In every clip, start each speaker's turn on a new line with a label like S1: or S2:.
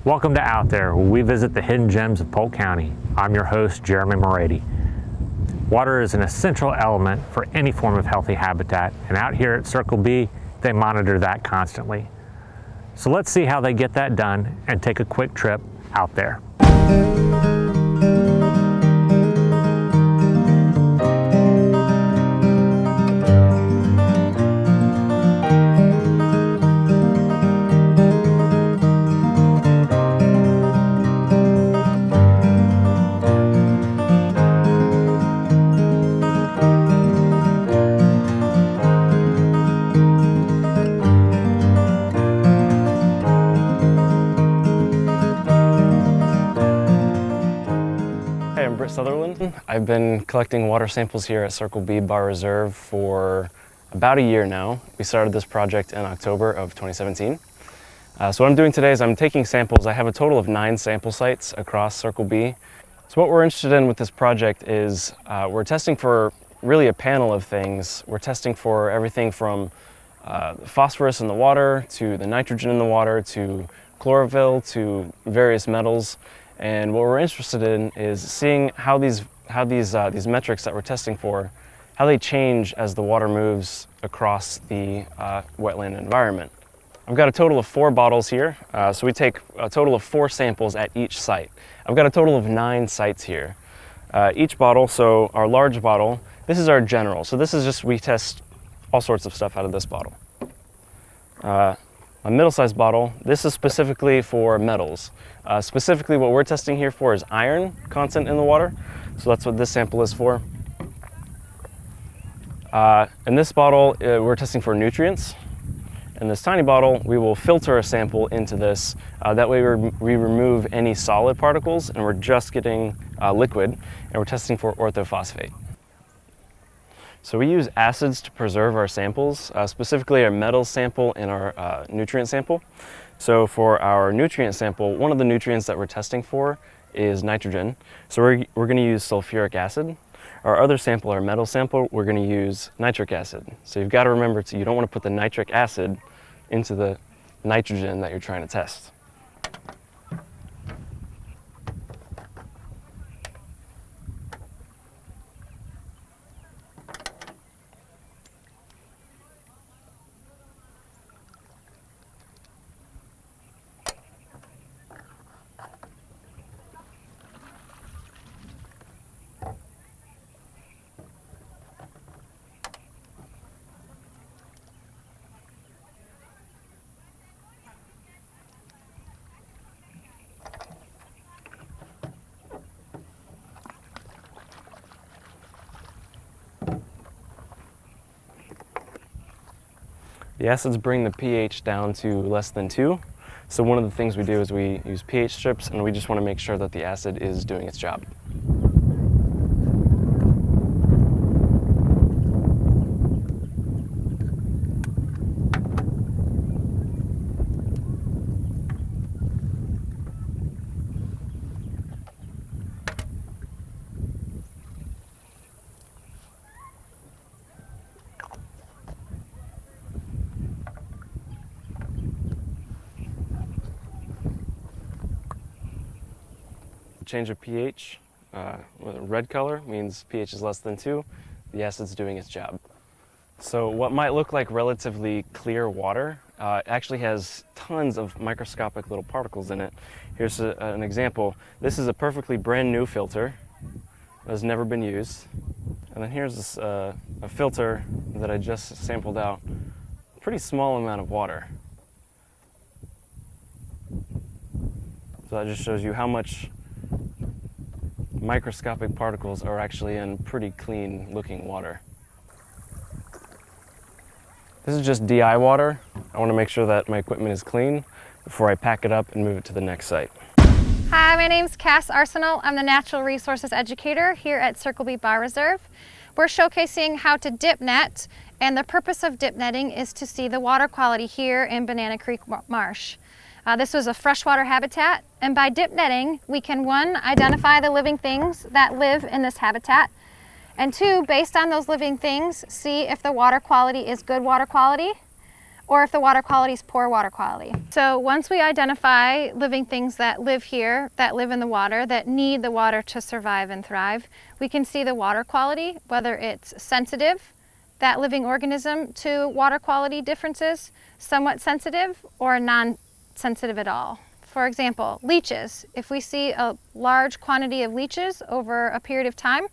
S1: Welcome to Out There, where we visit the hidden gems of Polk County. I'm your host, Jeremy Morady. Water is an essential element for any form of healthy habitat, and out here at Circle B, they monitor that constantly. So let's see how they get that done and take a quick trip out there.
S2: Sutherland. I've been collecting water samples here at Circle B Bar Reserve for about a year now. We started this project in October of 2017. So what I'm doing today is I'm taking samples. I have a total of 9 sample sites across Circle B. So what we're interested in with this project is we're testing for really a panel of things. We're testing for everything from phosphorus in the water, to the nitrogen in the water, to chlorophyll, to various metals. And what we're interested in is seeing how these metrics that we're testing for, how they change as the water moves across the wetland environment. I've got a total of 4 bottles here, so we take a total of 4 samples at each site. I've got a total of 9 sites here. Each bottle, so our large bottle, this is our general. So this is just, we test all sorts of stuff out of this bottle. A middle-sized bottle, this is specifically for metals. Specifically what we're testing here for is iron content in the water. So that's what this sample is for. In this bottle, we're testing for nutrients. In this tiny bottle, we will filter a sample into this. That way we remove any solid particles and we're just getting liquid, and we're testing for orthophosphate. So we use acids to preserve our samples, specifically our metals sample and our nutrient sample. So for our nutrient sample, one of the nutrients that we're testing for is nitrogen. So we're going to use sulfuric acid. Our other sample, our metal sample, we're going to use nitric acid. So you've got to remember, you don't want to put the nitric acid into the nitrogen that you're trying to test. The acids bring the pH down to less than 2. So one of the things we do is we use pH strips, and we just want to make sure that the acid is doing its job. Change of pH with a red color means pH is less than 2. The acid's doing its job. So what might look like relatively clear water actually has tons of microscopic little particles in it. Here's an example. This is a perfectly brand new filter that has never been used. And then here's this, a filter that I just sampled out. A pretty small amount of water. So that just shows you how much microscopic particles are actually in pretty clean looking water. This is just DI water. I want to make sure that my equipment is clean before I pack it up and move it to the next site.
S3: Hi, my name's Cass Arsenal. I'm the Natural Resources Educator here at Circle B Bar Reserve. We're showcasing how to dip net, and the purpose of dip netting is to see the water quality here in Banana Creek Marsh. This was a freshwater habitat, and by dip netting, we can 1, identify the living things that live in this habitat, and 2, based on those living things, see if the water quality is good water quality or if the water quality is poor water quality. So once we identify living things that live here, that live in the water, that need the water to survive and thrive, we can see the water quality, whether it's sensitive, that living organism, to water quality differences, somewhat sensitive, or non-sensitive at all. For example, leaches. If we see a large quantity of leaches over a period of time,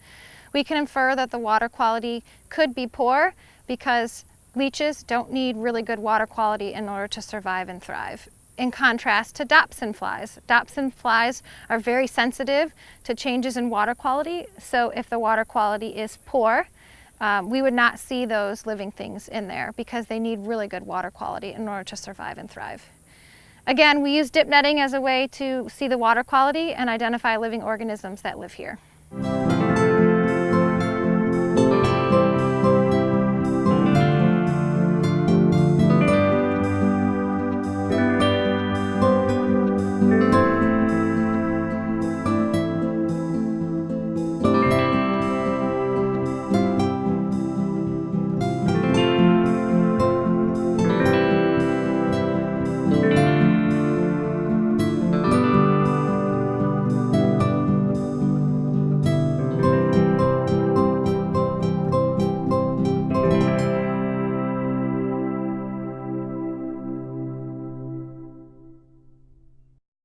S3: we can infer that the water quality could be poor because leaches don't need really good water quality in order to survive and thrive. In contrast to dobson flies. Dobson flies are very sensitive to changes in water quality, so if the water quality is poor, we would not see those living things in there because they need really good water quality in order to survive and thrive. Again, we use dip netting as a way to see the water quality and identify living organisms that live here.